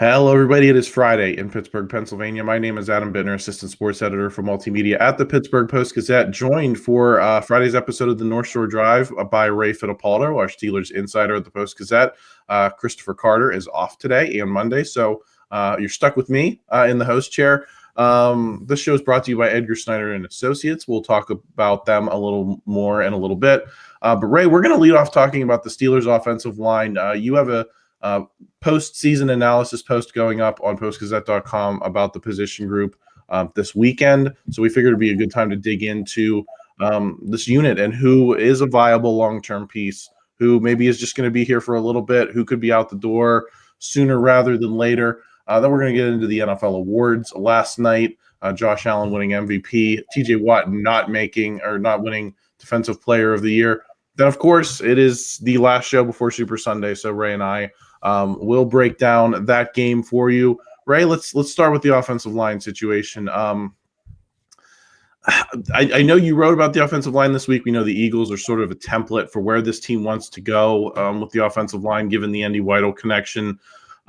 Hello, everybody. It is Friday in Pittsburgh, Pennsylvania. My name is Adam Bittner, Assistant Sports Editor for Multimedia at the Pittsburgh Post-Gazette, joined for Friday's episode of the North Shore Drive by Ray Fittipaldo, our Steelers insider at the Post-Gazette. Christopher Carter is off today and Monday, so you're stuck with me in the host chair. This show is brought to you by Edgar Snyder Associates. We'll talk about them a little more in a little bit. But Ray, we're going to lead off talking about the Steelers offensive line. You have a post-season analysis post going up on postgazette.com about the position group this weekend. So we figured it'd be a good time to dig into this unit and who is a viable long-term piece, who maybe is just going to be here for a little bit, who could be out the door sooner rather than later. Then we're going to get into the NFL awards. Last night, Josh Allen winning MVP, TJ Watt not winning Defensive Player of the Year. Then, of course, it is the last show before Super Sunday, so Ray and I we'll break down that game for you. Ray, let's start with the offensive line situation. I know you wrote about the offensive line this week. We know the Eagles are sort of a template for where this team wants to go with the offensive line, given the Andy Weidl connection.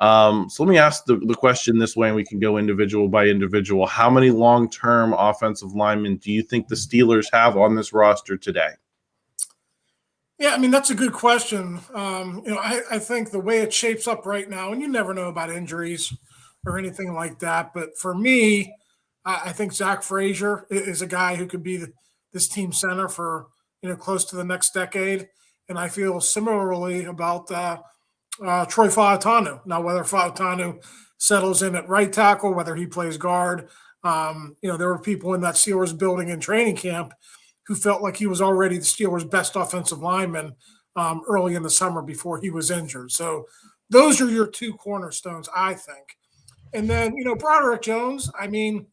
So let me ask the question this way, and we can go individual by individual. How many long-term offensive linemen do you think the Steelers have on this roster today? Yeah, I mean, that's a good question. I think the way it shapes up right now, and you never know about injuries or anything like that, but for me, I think Zach Frazier is a guy who could be this team center for, close to the next decade. And I feel similarly about Troy Fautanu. Now, whether Fautanu settles in at right tackle, whether he plays guard, there were people in that Steelers building in training camp who felt like he was already the Steelers' best offensive lineman early in the summer before he was injured. So those are your two cornerstones, I think. And then, Broderick Jones, I mean,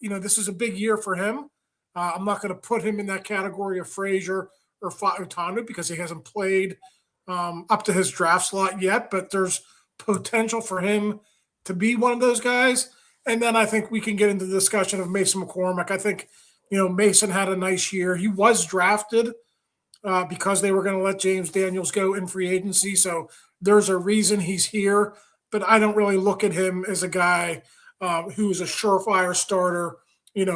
this is a big year for him. I'm not going to put him in that category of Frazier or Fautanu because he hasn't played up to his draft slot yet, but there's potential for him to be one of those guys. And then I think we can get into the discussion of Mason McCormick. I think Mason had a nice year. He was drafted because they were going to let James Daniels go in free agency. So there's a reason he's here. But I don't really look at him as a guy who's a surefire starter,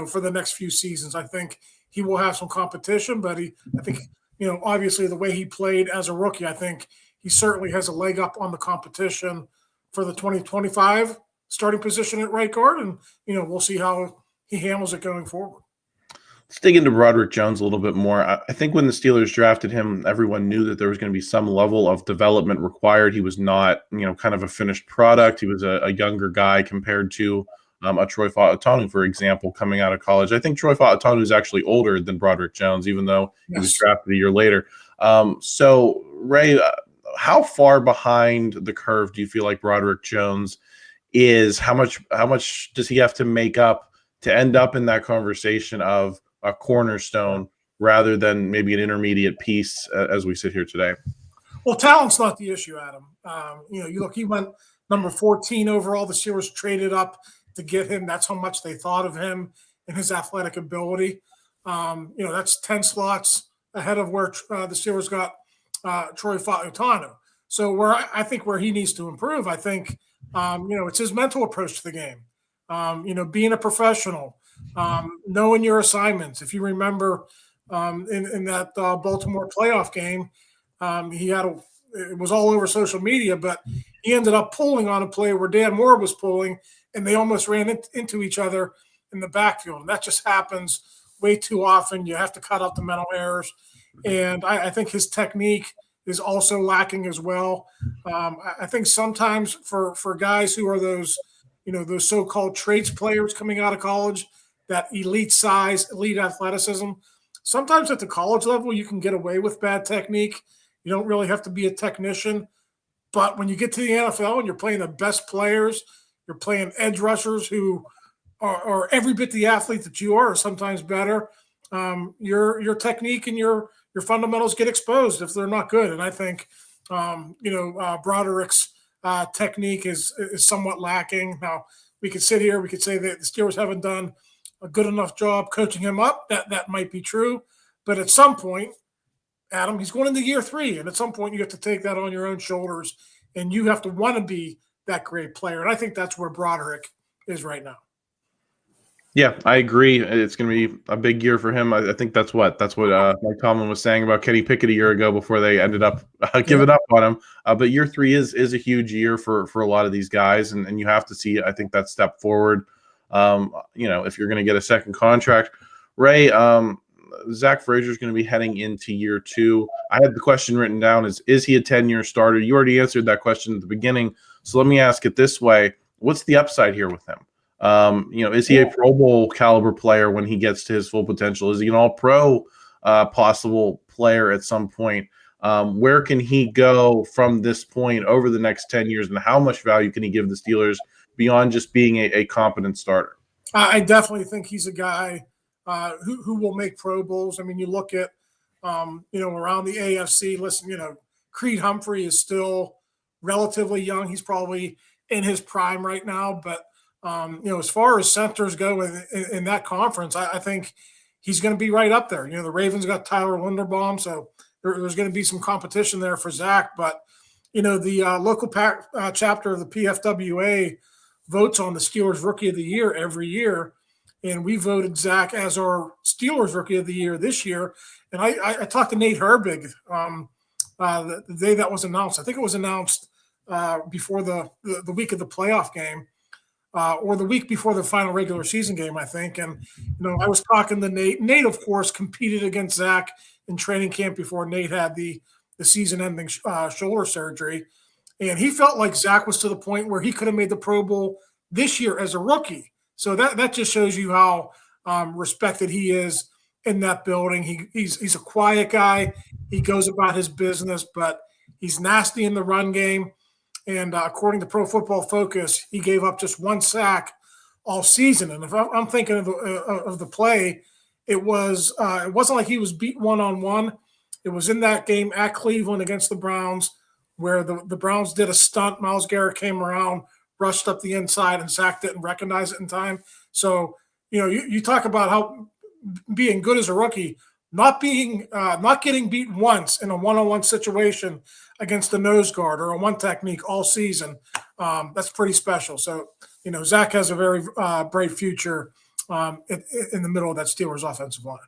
for the next few seasons. I think he will have some competition, but I think, obviously the way he played as a rookie, I think he certainly has a leg up on the competition for the 2025 starting position at right guard. And, we'll see how he handles it going forward. Let's dig into Broderick Jones a little bit more. I think when the Steelers drafted him, everyone knew that there was going to be some level of development required. He was not, kind of a finished product. He was a younger guy compared to a Troy Fautanu, for example, coming out of college. I think Troy Fautanu is actually older than Broderick Jones, even though he was drafted a year later. So, Ray, how far behind the curve do you feel like Broderick Jones is? How much does he have to make up to end up in that conversation of a cornerstone rather than maybe an intermediate piece as we sit here today? Well, talent's not the issue, Adam. You look, he went number 14 overall. The Steelers traded up to get him. That's how much they thought of him and his athletic ability. That's 10 slots ahead of where the Steelers got Troy Fautanu. So I think where he needs to improve, I think, it's his mental approach to the game. Being a professional, knowing your assignments. If you remember in that Baltimore playoff game, it was all over social media, but he ended up pulling on a play where Dan Moore was pulling, and they almost ran into each other in the backfield. And that just happens way too often. You have to cut out the mental errors. And I think his technique is also lacking as well. I think sometimes for guys who are those so-called traits players coming out of college, that elite size, elite athleticism. Sometimes at the college level, you can get away with bad technique. You don't really have to be a technician. But when you get to the NFL and you're playing the best players, you're playing edge rushers who are every bit the athlete that you are, or sometimes better, your technique and your fundamentals get exposed if they're not good. And I think, Broderick's technique is somewhat lacking. Now, we could sit here, we could say that the Steelers haven't done a good enough job coaching him up. That might be true. But at some point, Adam, he's going into year 3. And at some point, you have to take that on your own shoulders. And you have to want to be that great player. And I think that's where Broderick is right now. Yeah, I agree. It's going to be a big year for him. I think that's what Mike Tomlin was saying about Kenny Pickett a year ago before they ended up giving up on him. But year 3 is a huge year for a lot of these guys, and you have to see, I think, that step forward. If you're going to get a second contract, Ray, Zach Frazier is going to be heading into year 2. I had the question written down: is he a 10-year starter? You already answered that question at the beginning, so let me ask it this way: what's the upside here with him? Is he a Pro Bowl caliber player when he gets to his full potential? Is he an all-pro possible player at some point? Where can he go from this point over the next 10 years, and how much value can he give the Steelers beyond just being a competent starter? I definitely think he's a guy who will make Pro Bowls. I mean, you look at, around the AFC, listen, Creed Humphrey is still relatively young. He's probably in his prime right now, but as far as centers go in that conference, I think he's going to be right up there. The Ravens got Tyler Linderbaum, so there's going to be some competition there for Zach. But, the local chapter of the PFWA votes on the Steelers Rookie of the Year every year, and we voted Zach as our Steelers Rookie of the Year this year. And I talked to Nate Herbig the day that was announced. I think it was announced before the week of the playoff game. Or the week before the final regular season game, I think. And, I was talking to Nate. Nate, of course, competed against Zach in training camp before Nate had the season-ending shoulder surgery. And he felt like Zach was to the point where he could have made the Pro Bowl this year as a rookie. So that just shows you how respected he is in that building. He's a quiet guy. He goes about his business, but he's nasty in the run game. And according to Pro Football Focus, he gave up just 1 sack all season. And if I'm thinking of the play, it wasn't like he was beat one-on-one. It was in that game at Cleveland against the Browns where the Browns did a stunt. Myles Garrett came around, rushed up the inside, and Zach didn't recognize it in time. So, you talk about how being good as a rookie, not getting beat once in a one-on-one situation against a nose guard or a one technique all season. That's pretty special. So, Zach has a very bright future in the middle of that Steelers offensive line.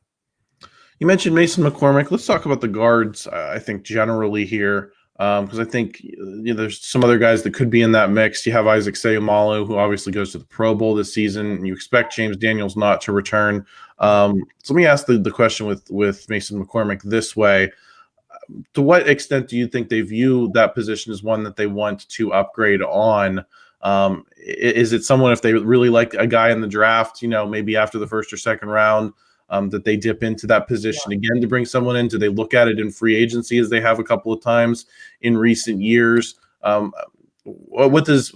You mentioned Mason McCormick. Let's talk about the guards, I think, generally here, because I think there's some other guys that could be in that mix. You have Isaac Seumalo, who obviously goes to the Pro Bowl this season, and you expect James Daniels not to return. So let me ask the question with Mason McCormick this way. To what extent do you think they view that position as one that they want to upgrade on? Is it someone, if they really like a guy in the draft, maybe after the first or second round, that they dip into that position again to bring someone in? Do they look at it in free agency as they have a couple of times in recent years? Where does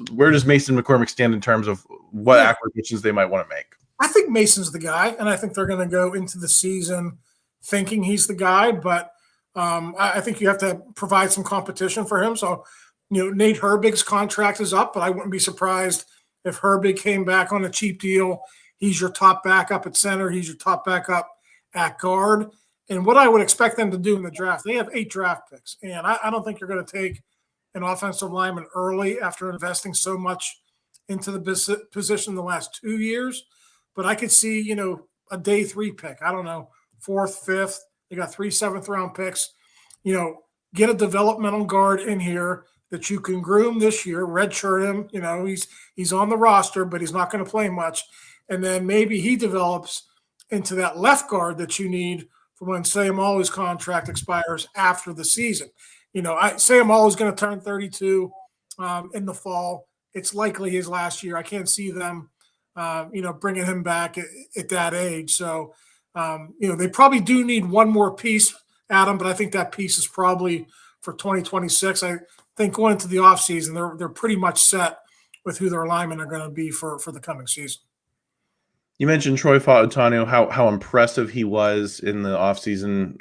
Mason McCormick stand in terms of what acquisitions they might want to make? I think Mason's the guy, and I think they're going to go into the season thinking he's the guy, but I think you have to provide some competition for him. So, Nate Herbig's contract is up, but I wouldn't be surprised if Herbig came back on a cheap deal. He's your top backup at center. He's your top backup at guard. And what I would expect them to do in the draft, they have 8 draft picks. And I don't think you're going to take an offensive lineman early after investing so much into the position the last 2 years. But I could see, a day 3 pick. I don't know, 4th, 5th. They got 3 7th-round picks. Get a developmental guard in here that you can groom this year, redshirt him. He's on the roster, but he's not going to play much. And then maybe he develops into that left guard that you need for when Seumalo's contract expires after the season. Seumalo is going to turn 32 in the fall. It's likely his last year. I can't see them, bringing him back at that age. So, they probably do need one more piece, Adam, but I think that piece is probably for 2026. I think going into the offseason, they're pretty much set with who their linemen are going to be for the coming season. You mentioned Troy Fautanu, how impressive he was in the offseason,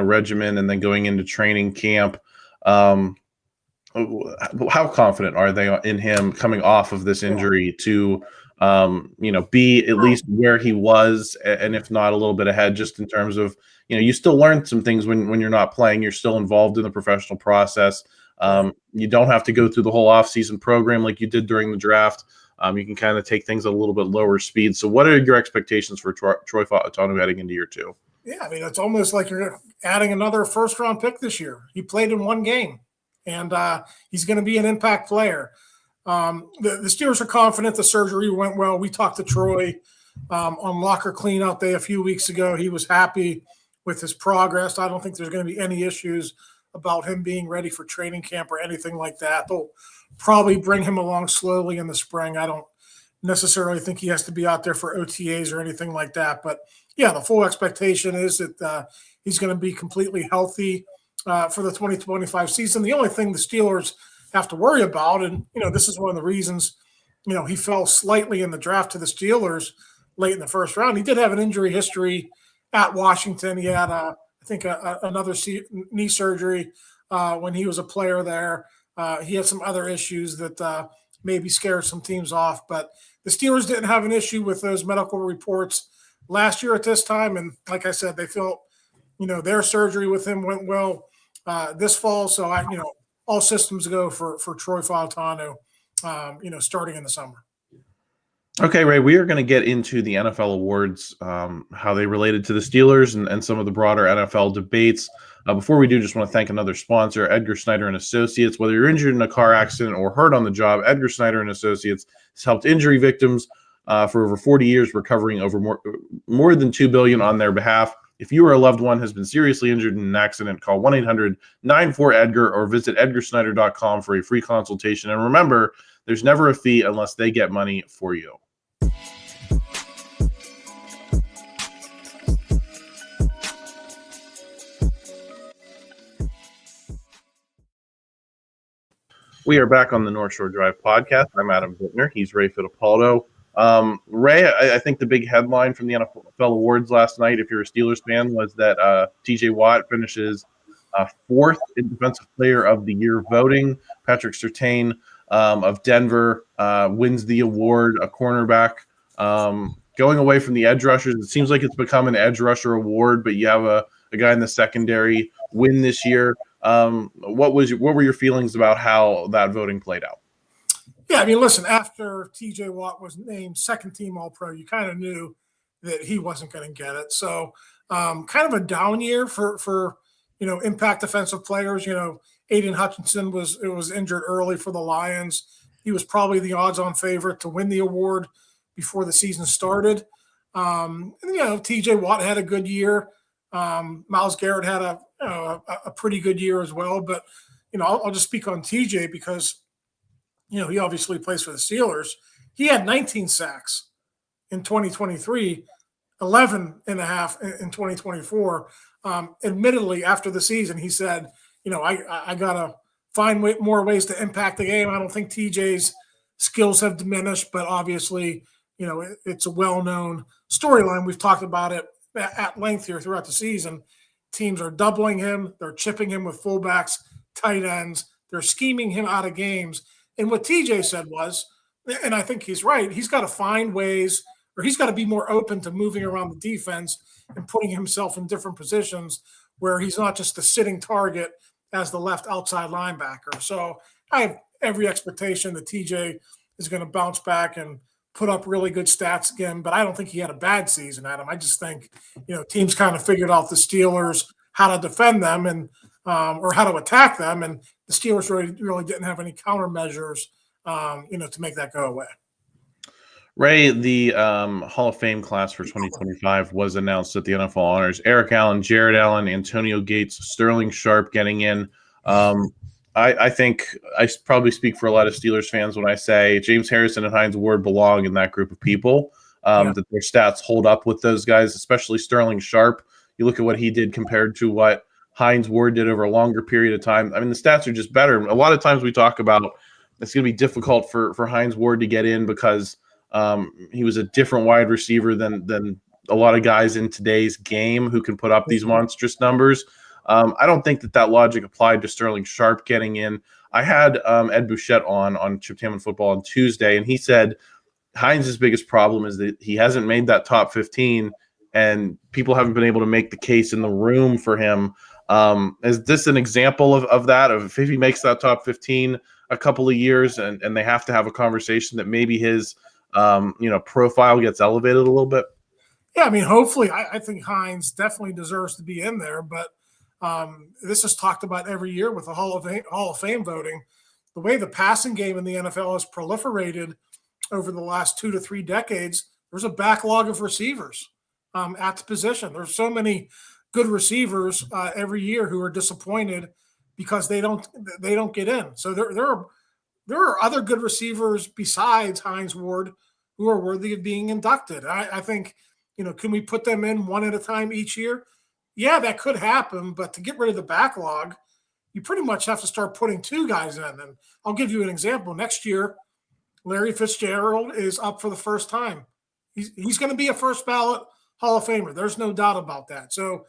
regimen, and then going into training camp. How confident are they in him coming off of this injury to, be at least where he was, and if not a little bit ahead, just in terms of, you still learn some things when you're not playing. You're still involved in the professional process. You don't have to go through the whole offseason program like you did during the draft. You can kind of take things at a little bit lower speed. So what are your expectations for Troy Fautanu heading into year 2? Yeah, I mean, it's almost like you're adding another first-round pick this year. He played in one game, and he's going to be an impact player. The Steelers are confident the surgery went well. We talked to Troy on locker cleanout day a few weeks ago. He was happy with his progress. I don't think there's going to be any issues about him being ready for training camp or anything like that. They'll probably bring him along slowly in the spring. I don't necessarily think he has to be out there for OTAs or anything like that. But, yeah, the full expectation is that he's going to be completely healthy for the 2025 season. The only thing the Steelers have to worry about, and, this is one of the reasons, he fell slightly in the draft to the Steelers late in the first round. He did have an injury history at Washington. He had, I think, another knee surgery when he was a player there. He had some other issues that maybe scared some teams off. But the Steelers didn't have an issue with those medical reports last year at this time. And like I said, they felt, their surgery with him went well this fall. So, all systems go for Troy Fautanu, starting in the summer. Okay, Ray, we are going to get into the NFL awards, how they related to the Steelers and some of the broader NFL debates. Before we do, just want to thank another sponsor, Edgar Snyder Associates. Whether you're injured in a car accident or hurt on the job, Edgar Snyder Associates has helped injury victims for over 40 years, recovering over more than $2 billion on their behalf. If you or a loved one has been seriously injured in an accident, call 1-800-94-EDGAR or visit edgarsnyder.com for a free consultation. And remember, there's never a fee unless they get money for you. We are back on the North Shore Drive podcast. I'm Adam Bittner. He's Ray Fittipaldo. Ray, I think the big headline from the NFL awards last night, if you're a Steelers fan, was that TJ Watt finishes fourth in Defensive Player of the Year voting. Patrick Surtain of Denver wins the award, a cornerback. Going away from the edge rushers, it seems like it's become an edge rusher award, but you have a guy in the secondary win this year. What were your feelings about how that voting played out? Yeah, I mean, listen, after TJ Watt was named second team All-Pro, you kind of knew that he wasn't going to get it. So kind of a down year for impact defensive players. Aiden Hutchinson was injured early for the Lions. He was probably the odds-on favorite to win the award before the season started. TJ Watt had a good year. Myles Garrett had a pretty good year as well. But, I'll just speak on TJ because, he obviously plays for the Steelers. He had 19 sacks in 2023, 11 and a half in 2024. Admittedly, after the season, he said, I got to find more ways to impact the game. I don't think TJ's skills have diminished, but obviously, it's a well-known storyline. We've talked about it at length here throughout the season. Teams are doubling him. They're chipping him with fullbacks, tight ends. They're scheming him out of games. And what TJ said was, and I think he's right, he's got to find ways, or he's got to be more open to moving around the defense and putting himself in different positions where he's not just a sitting target as the left outside linebacker. So I have every expectation that TJ is going to bounce back and put up really good stats again, but I don't think he had a bad season, Adam. I just think, teams kind of figured out the Steelers how to defend them and or how to attack them, and the Steelers really didn't have any countermeasures, to make that go away. Ray, the Hall of Fame class for 2025 was announced at the NFL Honors. Eric Allen, Jared Allen, Antonio Gates, Sterling Sharp getting in. I think I probably speak for a lot of Steelers fans when I say James Harrison and Hines Ward belong in that group of people, that their stats hold up with those guys, especially Sterling Sharp. You look at what he did compared to what Hines Ward did over a longer period of time. I mean, the stats are just better. A lot of times we talk about it's going to be difficult for Hines Ward to get in because he was a different wide receiver than a lot of guys in today's game who can put up these monstrous numbers. I don't think that logic applied to Sterling Sharp getting in. I had Ed Bouchette on Chip Hammond Football on Tuesday, and he said Hines' biggest problem is that he hasn't made that top 15, and people haven't been able to make the case in the room for him. Is this an example of that? Of if he makes that top 15 a couple of years, and they have to have a conversation that maybe his profile gets elevated a little bit? Yeah, I mean, hopefully, I think Hines definitely deserves to be in there, but this is talked about every year with the Hall of Fame voting. The way the passing game in the NFL has proliferated over the last 2 to 3 decades, there's a backlog of receivers at the position. There's so many good receivers every year who are disappointed because they don't get in. So there are other good receivers besides Hines Ward who are worthy of being inducted. I think, can we put them in one at a time each year? Yeah, that could happen, but to get rid of the backlog, you pretty much have to start putting 2 guys in. And I'll give you an example. Next year, Larry Fitzgerald is up for the first time. He's going to be a first ballot Hall of Famer. There's no doubt about that. So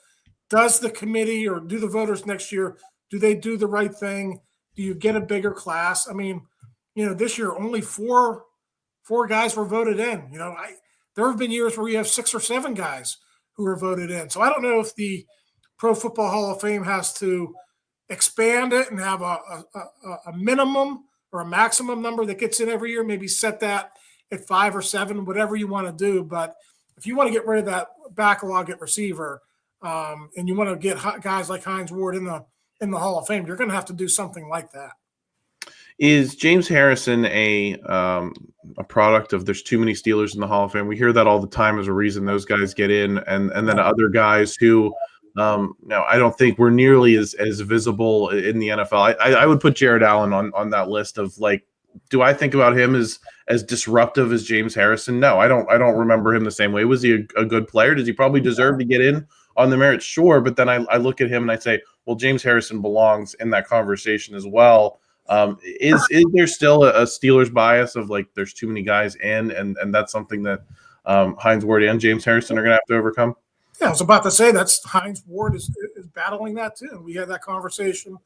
does the committee or do the voters next year, do they do the right thing? Do you get a bigger class? I mean, this year only four guys were voted in. There have been years where we have 6 or 7 guys who were voted in. So I don't know if the Pro Football Hall of Fame has to expand it and have a minimum or a maximum number that gets in every year, maybe set that at 5 or 7, whatever you want to do. But if you want to get rid of that backlog at receiver and you want to get guys like Hines Ward in the Hall of Fame, you're going to have to do something like that. Is James Harrison a product of there's too many Steelers in the Hall of Fame? We hear that all the time as a reason those guys get in, and then other guys who I don't think we're nearly as visible in the NFL. I would put Jared Allen on that list of, like, do I think about him as disruptive as James Harrison? No, I don't remember him the same way. Was he a good player? Does he probably deserve to get in on the merits? Sure, but then I look at him and I say, well, James Harrison belongs in that conversation as well. Is there still a Steelers bias of, like, there's too many guys in, and that's something that Hines Ward and James Harrison are going to have to overcome? Yeah, I was about to say that's Hines Ward is battling that too. We had that conversation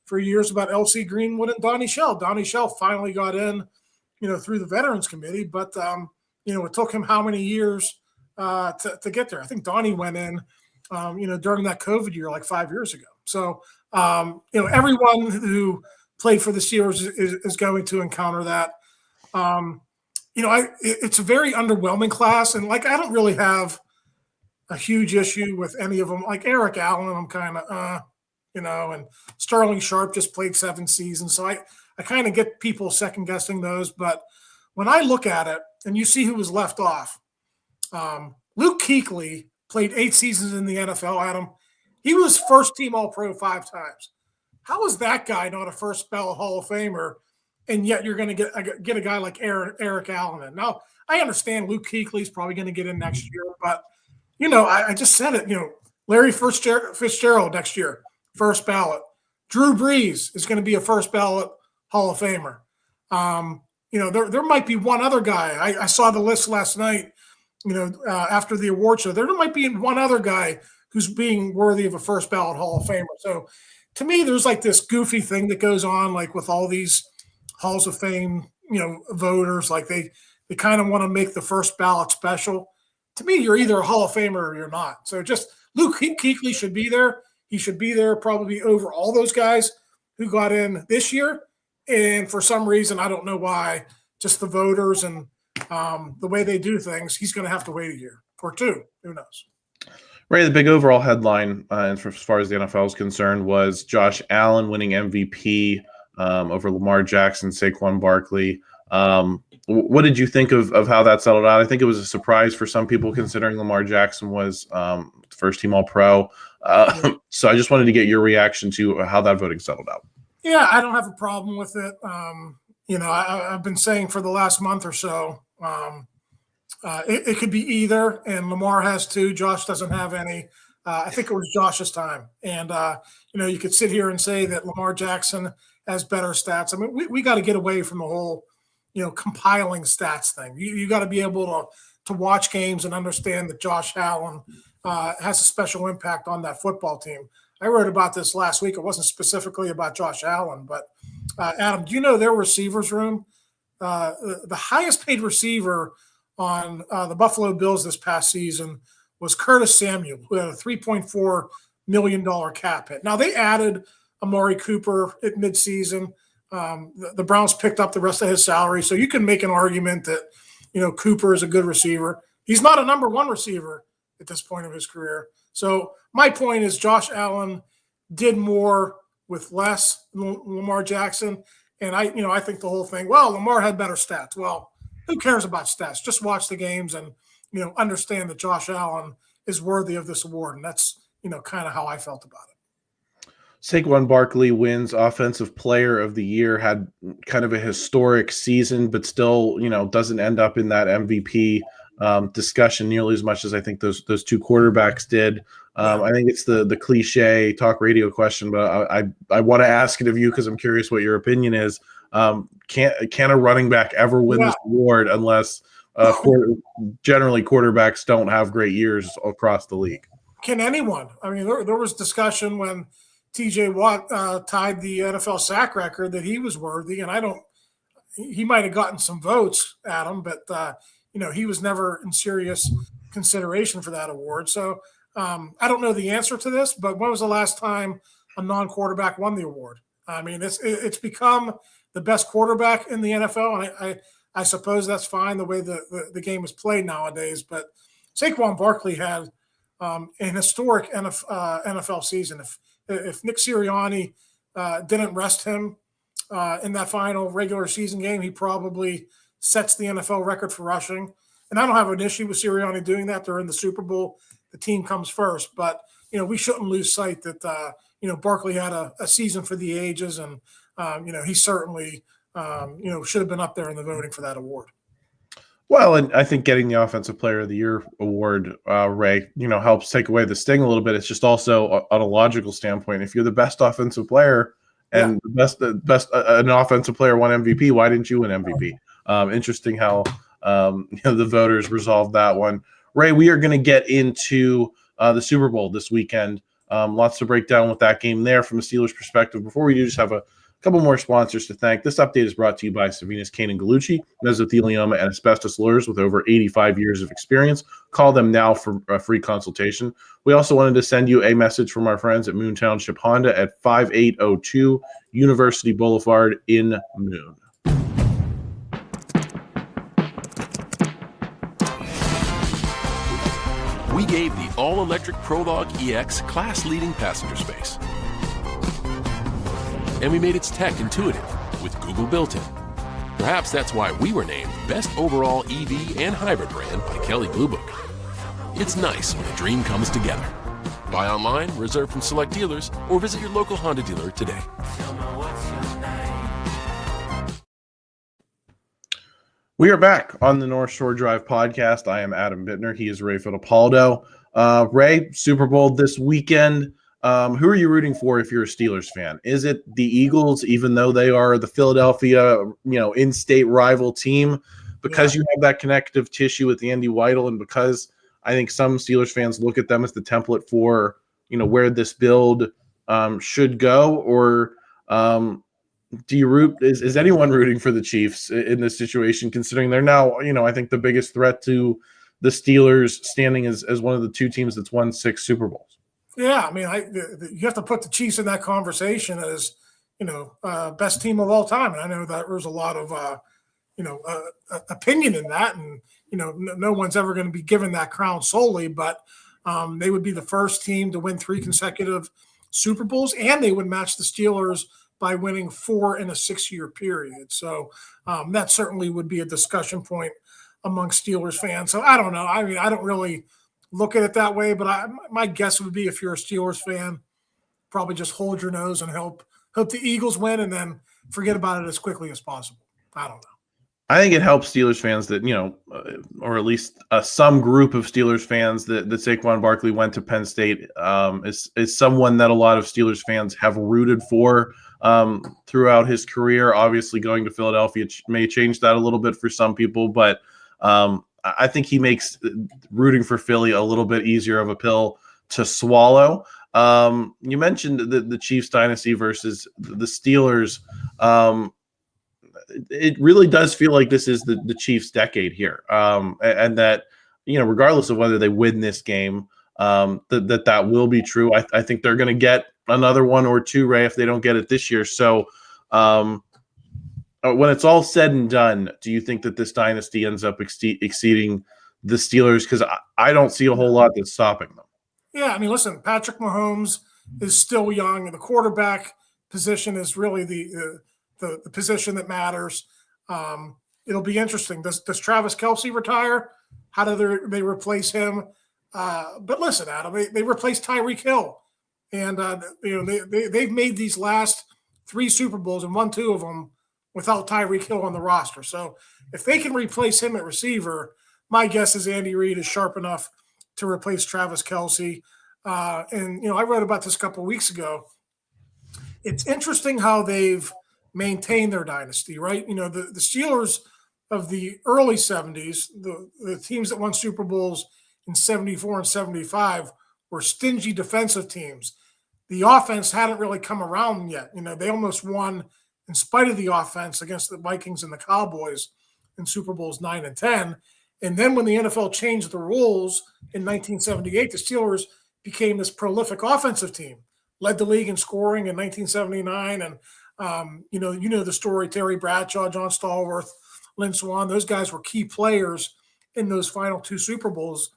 for years about LC Greenwood and Donnie Shell. Donnie Shell finally got in, through the Veterans Committee, but it took him how many years to get there? I think Donnie went in, during that COVID year, like 5 years ago. So everyone who played for the Steelers is going to encounter that. It's a very underwhelming class, and, like, I don't really have a huge issue with any of them. Like Eric Allen, I'm kind of, and Sterling Sharp just played 7 seasons. So I kind of get people second guessing those. But when I look at it and you see who was left off, Luke Kuechly played 8 seasons in the NFL, Adam. He was first team All-Pro 5 times. How is that guy not a first ballot Hall of Famer? And yet you're going to get a guy like Eric Allen in. Now, I understand Luke Kuechly's probably going to get in next year, but I just said it, Larry Fitzgerald next year, first ballot. Drew Brees is going to be a first ballot Hall of Famer. There might be one other guy. I saw the list last night, after the award show. There might be one other guy who's being worthy of a first ballot Hall of Famer. So to me, there's like this goofy thing that goes on, like with all these Halls of Fame, voters, like they kind of want to make the first ballot special. To me, you're either a Hall of Famer or you're not. So just Luke Kuechly should be there. He should be there probably over all those guys who got in this year. And for some reason, I don't know why, just the voters and the way they do things, he's going to have to wait a year or 2. Who knows? Ray, the big overall headline, as far as the NFL is concerned, was Josh Allen winning MVP over Lamar Jackson, Saquon Barkley. What did you think of how that settled out? I think it was a surprise for some people, considering Lamar Jackson was first team All-Pro. So I just wanted to get your reaction to how that voting settled out. Yeah, I don't have a problem with it. I've been saying for the last month or so, it could be either, and Lamar has 2. Josh doesn't have any. I think it was Josh's time. And, you could sit here and say that Lamar Jackson has better stats. I mean, we got to get away from the whole compiling stats thing. You got to be able to watch games and understand that Josh Allen has a special impact on that football team. I wrote about this last week. It wasn't specifically about Josh Allen, but Adam, do you know their receivers room? The highest paid receiver on the Buffalo Bills this past season was Curtis Samuel, who had a $3.4 million cap hit. Now, they added Amari Cooper at midseason. The Browns picked up the rest of his salary. So you can make an argument that, Cooper is a good receiver. He's not a number one receiver at this point of his career. So my point is Josh Allen did more with less than Lamar Jackson. And I think the whole thing, well, Lamar had better stats. Well, who cares about stats? Just watch the games and, understand that Josh Allen is worthy of this award. And that's, kind of how I felt about it. Saquon Barkley wins Offensive Player of the Year, had kind of a historic season, but still, doesn't end up in that MVP discussion nearly as much as I think those two quarterbacks did. I think it's the cliche talk radio question, but I want to ask it of you because I'm curious what your opinion is. Can a running back ever win this award unless generally quarterbacks don't have great years across the league? Can anyone? I mean, there was discussion when T.J. Watt tied the NFL sack record that he was worthy, and he might have gotten some votes, Adam, but he was never in serious consideration for that award. So I don't know the answer to this, but when was the last time a non-quarterback won the award? I mean, it's become the best quarterback in the NFL, and I suppose that's fine the way the game is played nowadays. But Saquon Barkley had an historic NFL season. If Nick Sirianni didn't rest him in that final regular season game, he probably sets the NFL record for rushing. And I don't have an issue with Sirianni doing that. They're in the Super Bowl. The team comes first. But, we shouldn't lose sight that, Barkley had a season for the ages. And, he certainly, should have been up there in the voting for that award. Well, and I think getting the Offensive Player of the Year award, Ray, helps take away the sting a little bit. It's just also on a logical standpoint. If you're the best offensive player and the best an offensive player won MVP, why didn't you win MVP? Interesting how the voters resolved that one. Ray, we are going to get into the Super Bowl this weekend. Lots to break down with that game there from a Steelers perspective. Before we do, just have a couple more sponsors to thank. This update is brought to you by Savinas Kane & Gallucci, mesothelioma and asbestos lawyers with over 85 years of experience. Call them now for a free consultation. We also wanted to send you a message from our friends at Moon Township Honda at 5802 University Boulevard in Moon. We gave the all-electric Prologue EX class-leading passenger space. And we made its tech intuitive with Google built-in. Perhaps that's why we were named Best Overall EV and Hybrid Brand by Kelley Blue Book. It's nice when a dream comes together. Buy online, reserve from select dealers, or visit your local Honda dealer today. We are back on the North Shore Drive podcast. I am Adam Bittner. He is Ray Fittipaldo. Ray, Super Bowl this weekend. Who are you rooting for if you're a Steelers fan? Is it the Eagles, even though they are the Philadelphia, in-state rival team, because you have that connective tissue with Andy Weidel, and because I think some Steelers fans look at them as the template for, where this build should go? Or do you root? Is anyone rooting for the Chiefs in this situation, considering they're now, I think the biggest threat to the Steelers standing as one of the two teams that's won 6 Super Bowls? Yeah, I mean, you have to put the Chiefs in that conversation as, best team of all time. And I know that there's a lot of, opinion in that. And, no one's ever going to be given that crown solely, but they would be the first team to win 3 consecutive Super Bowls, and they would match the Steelers by winning 4 in a 6-year period. So that certainly would be a discussion point among Steelers fans. So I don't know. I mean, I don't really look at it that way, but my guess would be if you're a Steelers fan, probably just hold your nose and hope the Eagles win and then forget about it as quickly as possible. I don't know. I think it helps Steelers fans that, or at least some group of Steelers fans that Saquon Barkley went to Penn State is someone that a lot of Steelers fans have rooted for throughout his career. Obviously, going to Philadelphia may change that a little bit for some people, but I think he makes rooting for Philly a little bit easier of a pill to swallow. You mentioned the Chiefs dynasty versus the Steelers. It really does feel like this is the Chiefs' decade here, and that regardless of whether they win this game, that will be true. I think they're going to get another one or two, Ray, if they don't get it this year. So when it's all said and done, do you think that this dynasty ends up exceeding the Steelers? Because I don't see a whole lot that's stopping them. Yeah, I mean, listen, Patrick Mahomes is still young, and the quarterback position is really the position that matters. It'll be interesting. Does Travis Kelce retire? How do they replace him? But listen, Adam, they replaced Tyreek Hill, and they've made these last 3 Super Bowls and won 2 of them without Tyreek Hill on the roster. So if they can replace him at receiver, my guess is Andy Reid is sharp enough to replace Travis Kelce. And I wrote about this a couple of weeks ago. It's interesting how they've maintained their dynasty, right? The Steelers of the early 70s, the teams that won Super Bowls in 74 and 75 were stingy defensive teams. The offense hadn't really come around yet. They almost won in spite of the offense against the Vikings and the Cowboys in Super Bowls 9 and 10. And then when the NFL changed the rules in 1978, the Steelers became this prolific offensive team, led the league in scoring in 1979. And, the story, Terry Bradshaw, John Stallworth, Lynn Swann, those guys were key players in those final 2 Super Bowls,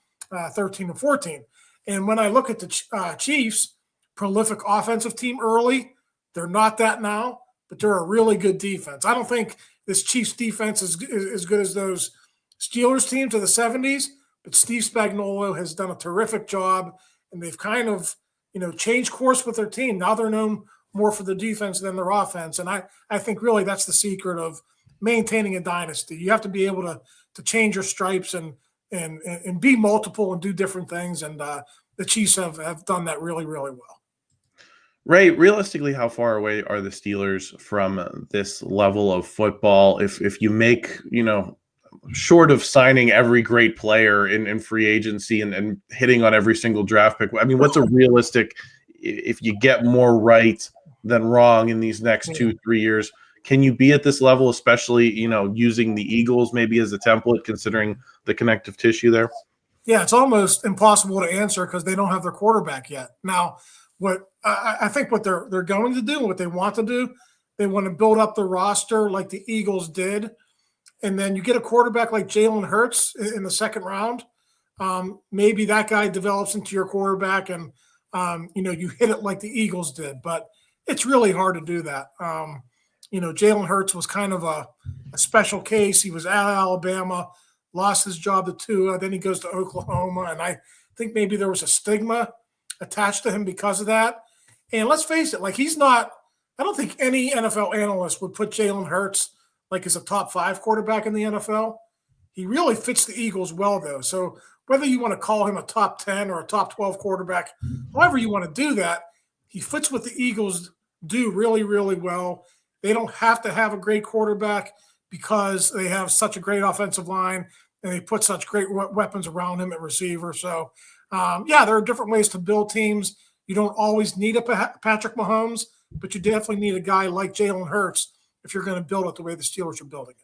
13 and 14. And when I look at the Chiefs, prolific offensive team early, they're not that now, but they're a really good defense. I don't think this Chiefs defense is as good as those Steelers teams of the 70s, but Steve Spagnuolo has done a terrific job, and they've kind of, changed course with their team. Now they're known more for their defense than their offense, and I think really that's the secret of maintaining a dynasty. You have to be able to change your stripes and be multiple and do different things, and the Chiefs have done that really, really well. Ray, realistically, how far away are the Steelers from this level of football? If you make, short of signing every great player in free agency and hitting on every single draft pick, I mean, what's a realistic, if you get more right than wrong in these next 2-3 years, can you be at this level, especially, using the Eagles maybe as a template, considering the connective tissue there? Yeah, it's almost impossible to answer because they don't have their quarterback yet. Now, what I think what they're going to do, what they want to do, they want to build up the roster like the Eagles did. And then you get a quarterback like Jalen Hurts in the second round. Maybe that guy develops into your quarterback and, you hit it like the Eagles did. But it's really hard to do that. Jalen Hurts was kind of a special case. He was at Alabama, lost his job to Tua. Then he goes to Oklahoma. And I think maybe there was a stigma attached to him because of that. And let's face it, he's not – I don't think any NFL analyst would put Jalen Hurts – as a top 5 quarterback in the NFL. He really fits the Eagles well, though. So whether you want to call him a top 10 or a top 12 quarterback, however you want to do that, he fits what the Eagles do really, really well. They don't have to have a great quarterback because they have such a great offensive line and they put such great weapons around him at receiver. So, there are different ways to build teams. You don't always need a Patrick Mahomes, but you definitely need a guy like Jalen Hurts if you're going to build it the way the Steelers are building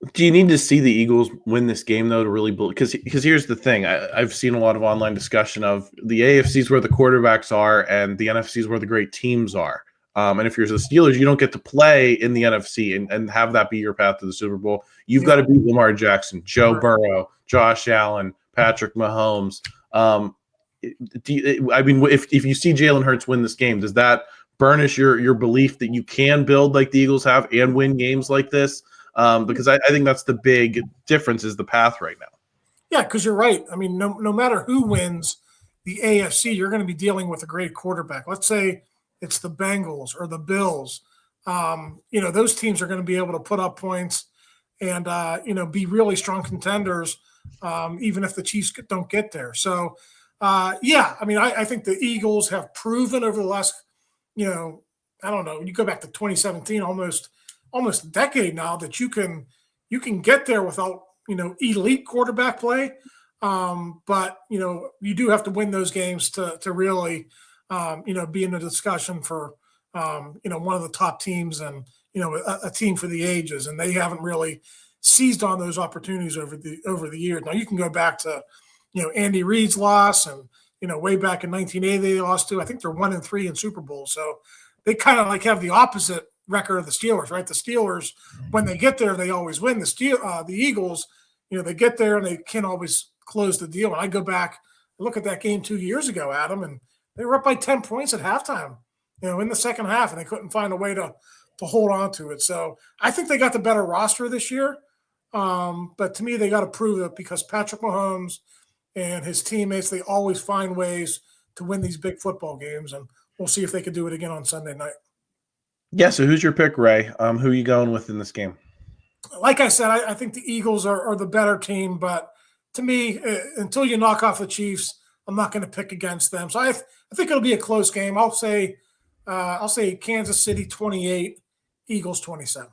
it. Do you need to see the Eagles win this game, though, to really build? Because here's the thing. I've seen a lot of online discussion of the AFC's where the quarterbacks are and the NFC's where the great teams are. And if you're the Steelers, you don't get to play in the NFC and have that be your path to the Super Bowl. You've got to beat Lamar Jackson, Joe Burrow, Josh Allen, Patrick Mahomes. If you see Jalen Hurts win this game, does that burnish your belief that you can build like the Eagles have and win games like this? Because I think that's the big difference is the path right now. Yeah, because you're right. I mean, no matter who wins the AFC, you're going to be dealing with a great quarterback. Let's say it's the Bengals or the Bills. Those teams are going to be able to put up points and, be really strong contenders, even if the Chiefs don't get there. So, I think the Eagles have proven over the last I don't know, you go back to 2017, almost a decade now, that you can get there without, elite quarterback play. But, you do have to win those games to really, be in the discussion for, one of the top teams and, a team for the ages. And they haven't really seized on those opportunities over the years. Now you can go back to, Andy Reid's loss and, way back in 1980 they lost to. I think they're 1-3 in Super Bowl. So they kind of like have the opposite record of the Steelers, right? The Steelers, when they get there, they always win. The Eagles, they get there and they can't always close the deal. And I go back and look at that game 2 years ago, Adam, and they were up by 10 points at halftime, in the second half, and they couldn't find a way to hold on to it. So I think they got the better roster this year. But to me, they got to prove it because Patrick Mahomes and his teammates, they always find ways to win these big football games. And we'll see if they can do it again on Sunday night. Yeah, so who's your pick, Ray? Who are you going with in this game? Like I said, I think the Eagles are the better team. But to me, until you knock off the Chiefs, I'm not going to pick against them. So I think it'll be a close game. I'll say Kansas City 28, Eagles 27.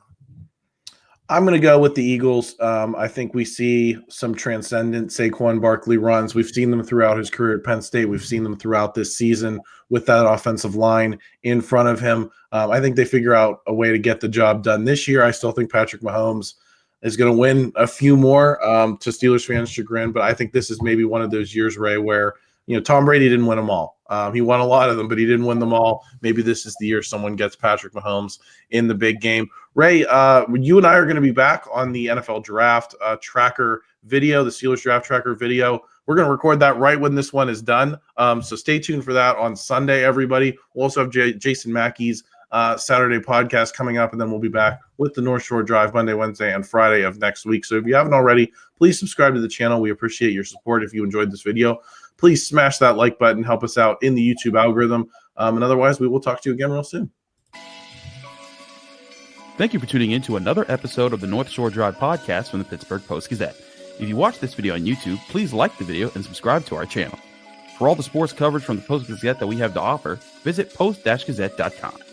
I'm going to go with the Eagles. I think we see some transcendent Saquon Barkley runs. We've seen them throughout his career at Penn State. We've seen them throughout this season with that offensive line in front of him. I think they figure out a way to get the job done this year. I still think Patrick Mahomes is going to win a few more to Steelers fans' chagrin, but I think this is maybe one of those years, Ray, where Tom Brady didn't win them all. He won a lot of them, but he didn't win them all. Maybe this is the year someone gets Patrick Mahomes in the big game. Ray, you and I are going to be back on the NFL draft tracker video, the Steelers draft tracker video. We're going to record that right when this one is done. So stay tuned for that on Sunday, everybody. We'll also have Jason Mackey's Saturday podcast coming up, and then we'll be back with the North Shore Drive Monday, Wednesday, and Friday of next week. So if you haven't already, please subscribe to the channel. We appreciate your support. If you enjoyed this video, please smash that like button, help us out in the YouTube algorithm. And otherwise, we will talk to you again real soon. Thank you for tuning in to another episode of the North Shore Drive podcast from the Pittsburgh Post-Gazette. If you watch this video on YouTube, please like the video and subscribe to our channel. For all the sports coverage from the Post-Gazette that we have to offer, visit post-gazette.com.